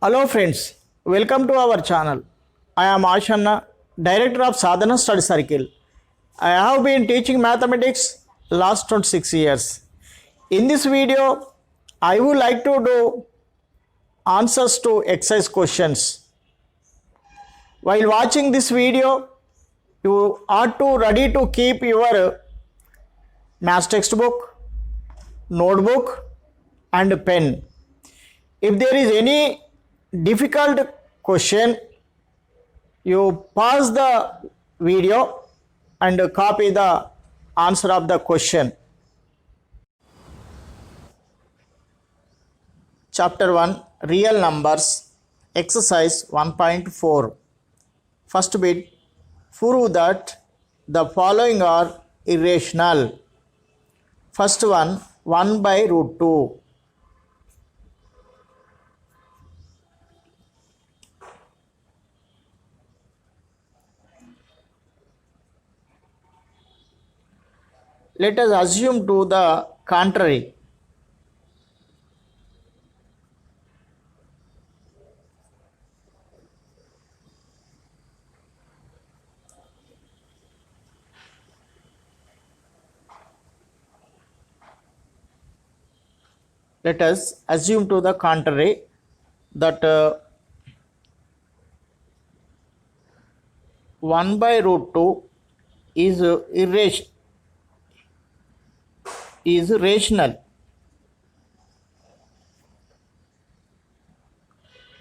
Hello friends, welcome to our channel. I am Ashanna, Director of Sadhana Study Circle. I have been teaching mathematics last 26 years. In this video, I would like to do answers to exercise questions. While watching this video, you are to ready to keep your math textbook, notebook and pen. If there is any difficult question, you pause the video and copy the answer of the question. Chapter 1, Real Numbers, Exercise 1.4. First bit, prove that the following are irrational. First one, 1 by root 2. Let us assume to the contrary. Let us assume to the contrary that 1 by root 2 is rational.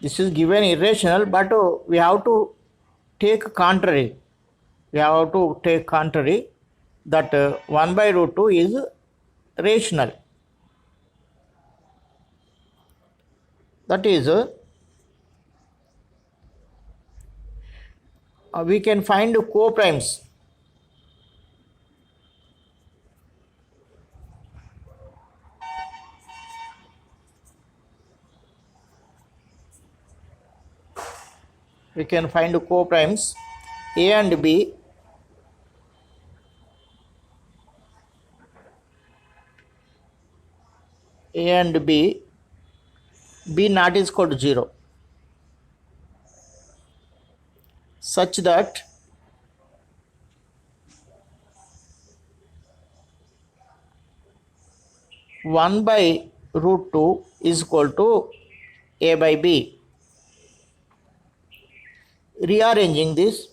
This is given irrational, but we have to take contrary. We have to take contrary that 1 by root 2 is rational. That is, we can find co-primes. We can find co-primes A and B. A and B, B not is equal to 0, such that one by root 2 is equal to A by B. Rearranging this,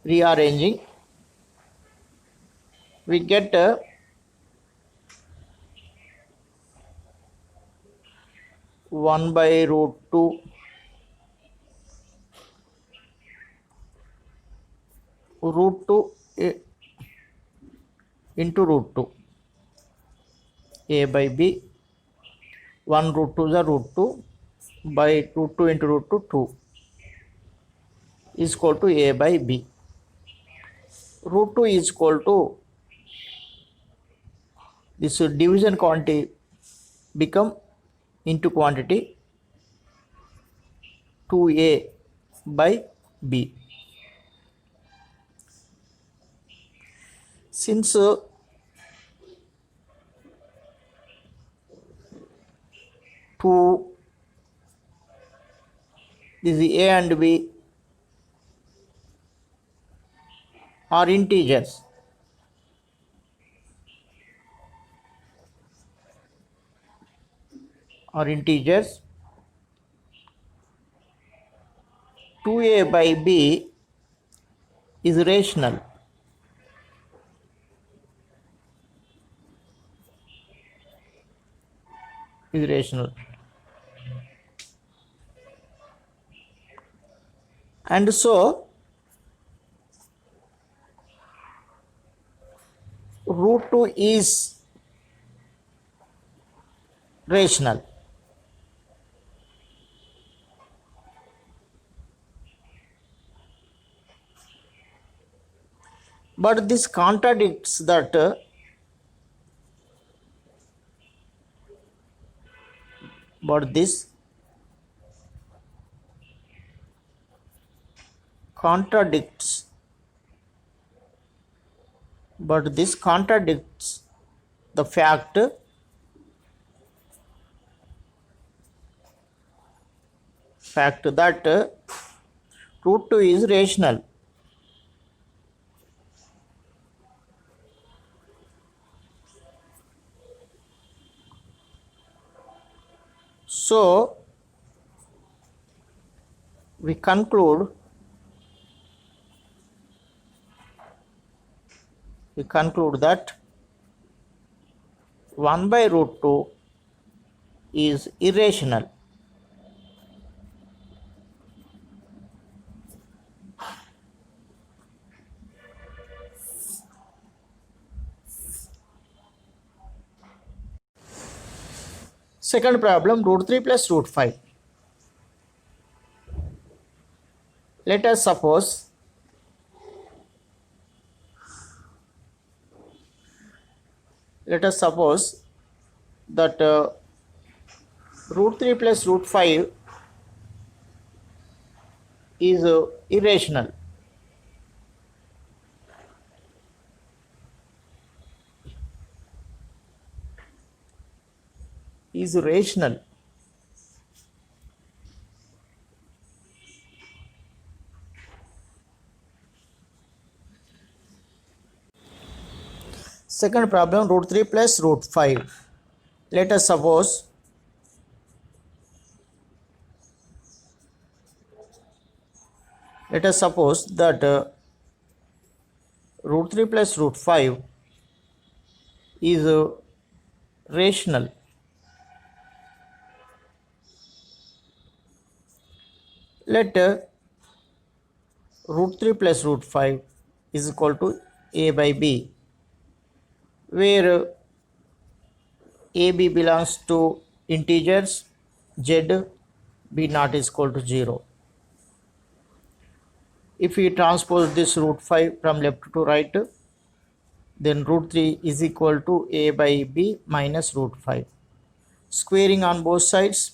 we get 1 by root 2 into root 2 A by B. 1 root 2 is a root 2 by root 2 into root 2 2 is equal to A by B. Root 2 is equal to this division quantity become into quantity 2A by B. Since 2 this A and B are integers, are integers, 2A by B is rational. Is rational. And so root 2 is rational. But this contradicts that contradicts but this contradicts the fact that root 2 is rational. So we conclude that 1 by root 2 is irrational. Second problem, root 3 plus root 5. Let us suppose that root 3 plus root 5 is irrational. Is rational. Second problem, root 3 plus root 5. Let us suppose that root 3 plus root 5 is rational. Let root 3 plus root 5 is equal to a by b, where a b belongs to integers, z b not is equal to 0. If we transpose this root 5 from left to right, then root 3 is equal to a by b minus root 5. Squaring on both sides,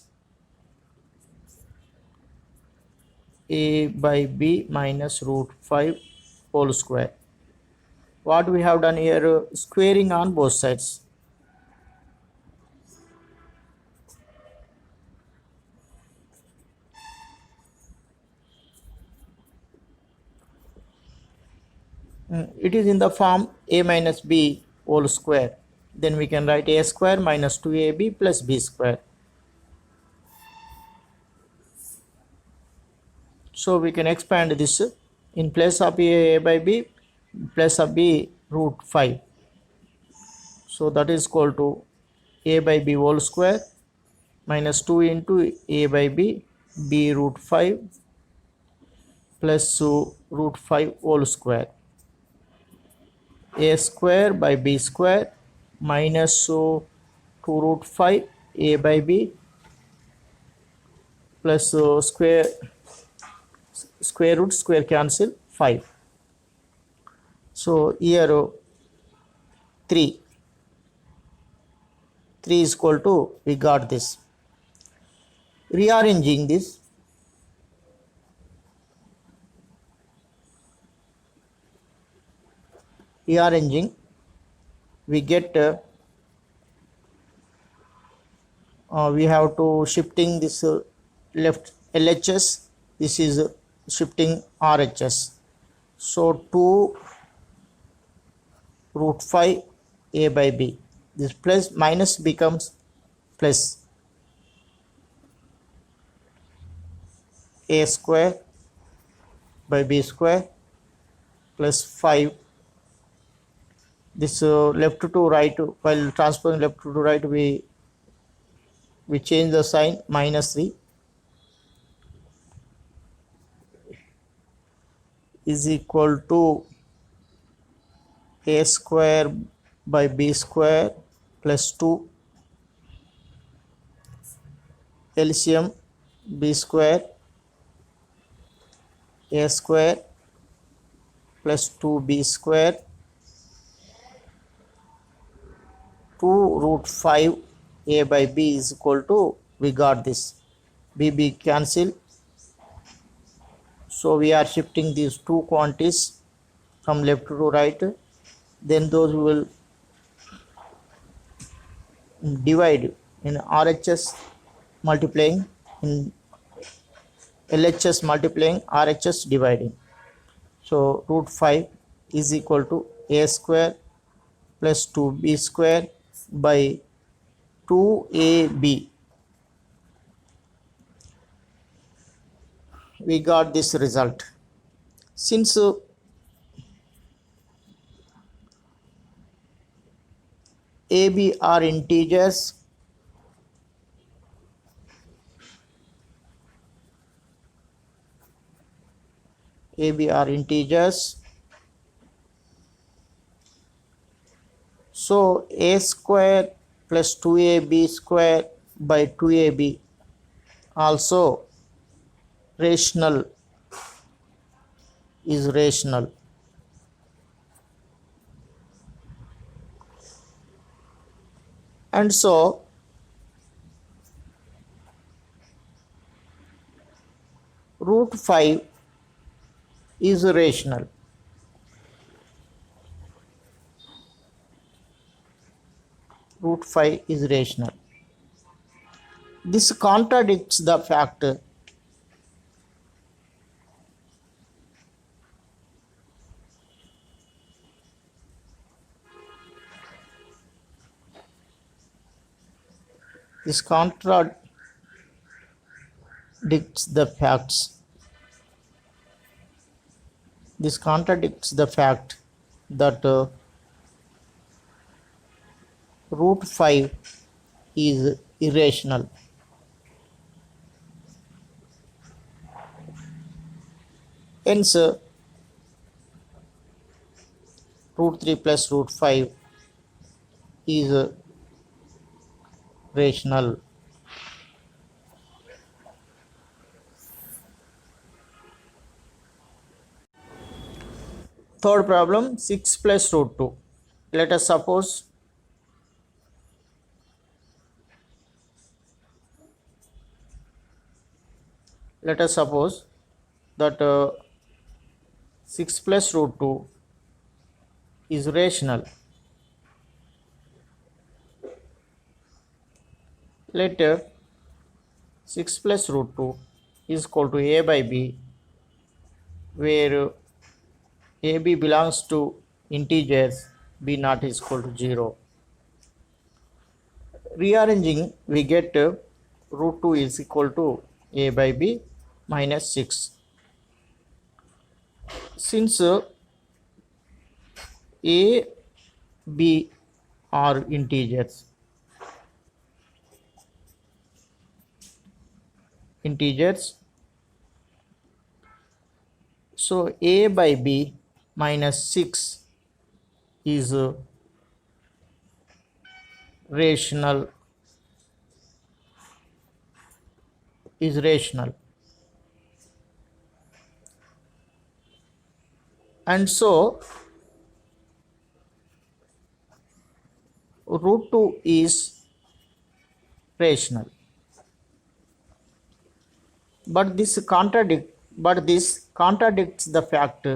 a by b minus root 5 whole square. What we have done here, squaring on both sides. It is in the form a minus b whole square. Then we can write a square minus 2ab plus b square. So we can expand this in place of a by b, place of b root 5. So that is equal to a by b whole square minus 2 into a by b, b root 5 plus root 5 whole square. A square by b square minus 2 root 5 a by b plus square root square cancel 5. So here 3 is equal to, we got this. Rearranging this, we get we have to shifting this left LHS, this is shifting RHS. So 2 root 5 a by b, this plus minus becomes plus, a square by b square plus 5. This left to right, while transposing left to right, we change the sign, minus 3 is equal to a square by b square plus 2 LCM b square a square plus 2b square 2 root 5 a by b is equal to, we got this, b cancel. So we are shifting these two quantities from left to right. then those will divide in RHS multiplying, in LHS multiplying, RHS dividing. So root 5 is equal to a square plus 2b square by 2ab. We got this result. Since AB are integers, so a square plus 2ab square by 2ab also rational, is rational. And so root 5 is rational. Root 5 is rational. This contradicts the fact this contradicts the fact that root 5 is irrational. Hence root 3 plus root 5 is rational. Third problem, 6 plus root 2. Let us suppose that 6 plus root 2 is rational. Later 6 plus root 2 is equal to a by b, where ab belongs to integers, b not is equal to 0. Rearranging, we get root 2 is equal to a by b minus 6. Since a, b are integers, so a by b minus 6 is rational. And so root 2 is rational. But this contradicts the fact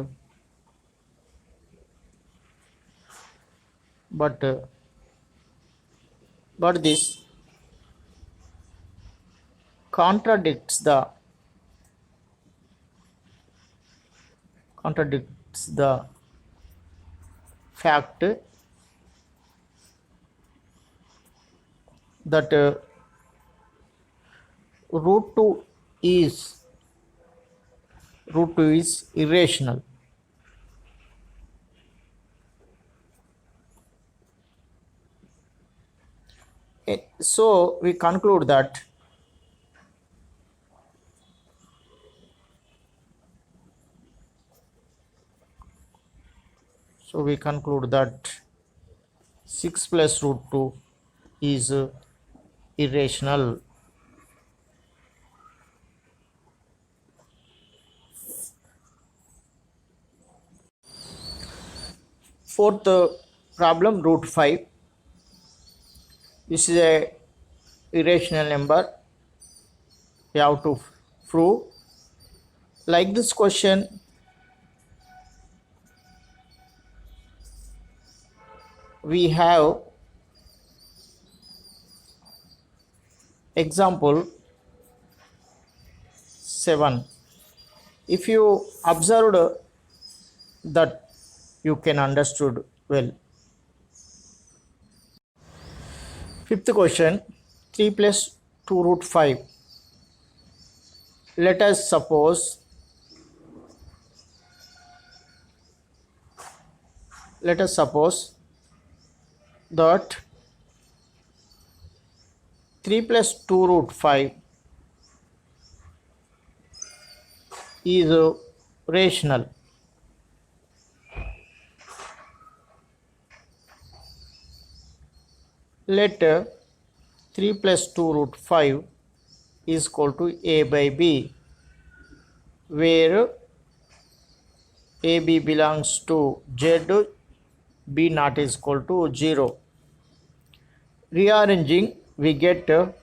but this contradicts the fact that root 2 is irrational. So we conclude that So we conclude that 6 plus root 2 is irrational. Fourth problem, root 5. This is a irrational number. We have to prove. Like this question, we have example 7. If you observed that, you can understood well. Fifth question, 3 plus 2 root 5. Let us suppose that 3 plus 2 root 5 is rational. Let 3 plus 2 root 5 is equal to a by b, where ab belongs to z, b not is equal to 0. Rearranging, we get 2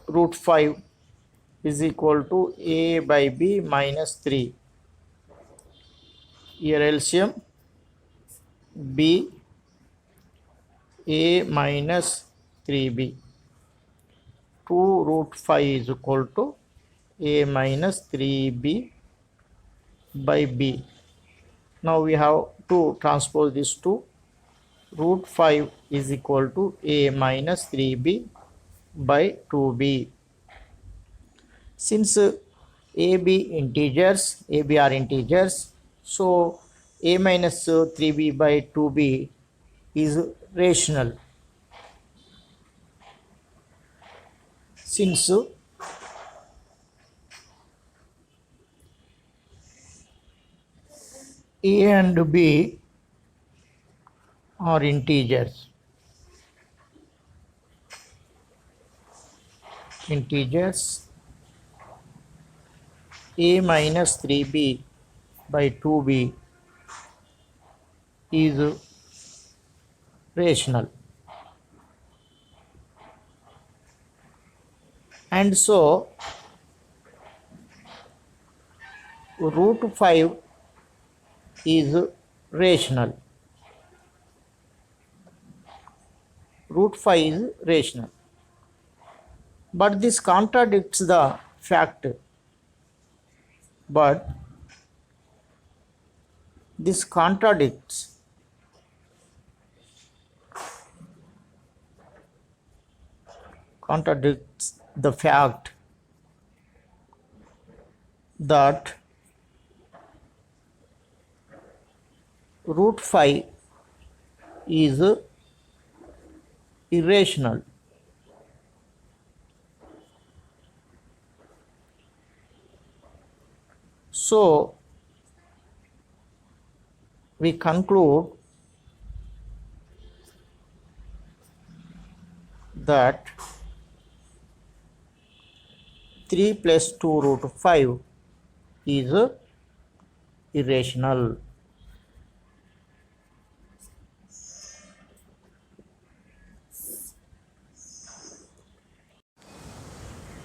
root 5 is equal to a by b minus 3. Here LCM, b, a minus 3b. 2 root 5 is equal to a minus 3b by b. Now we have to transpose this to root 5 is equal to a minus 3b by 2b. Since ab are integers, so a minus 3b by 2b is rational. Since a and b are integers, a minus 3b by 2b is rational, and so root 5 is rational. Root 5 is rational. But this contradicts the fact. This contradicts the fact that root 5 is irrational. So we conclude that 3 plus 2 root 5 is irrational.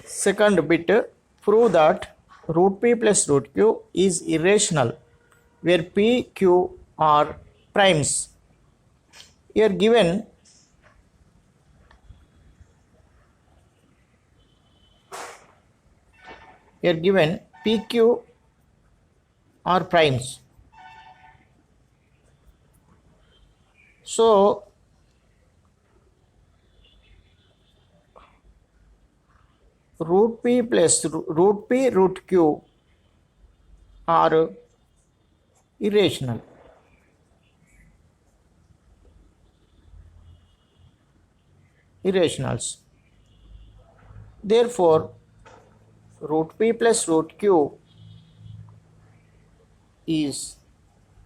Second bit, prove that root p plus root q is irrational where p, q are primes. Here given p, q are primes. So root p plus root p root q are irrational. Irrationals. Therefore, root p plus root q is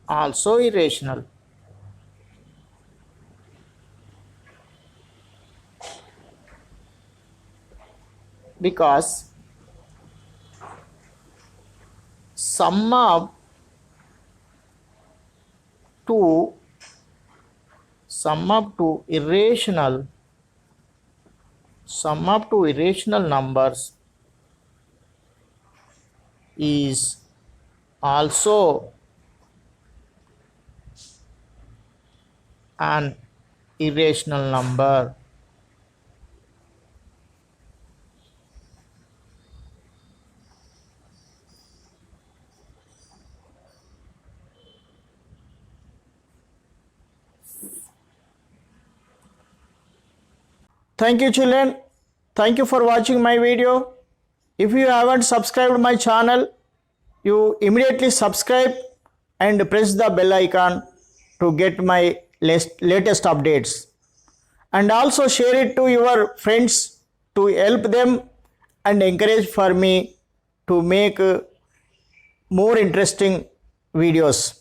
also irrational. Because sum up to irrational numbers is also an irrational number. Thank you children. Thank you for watching my video. If you haven't subscribed my channel, you immediately subscribe and press the bell icon to get my latest updates. And also share it to your friends to help them and encourage for me to make more interesting videos.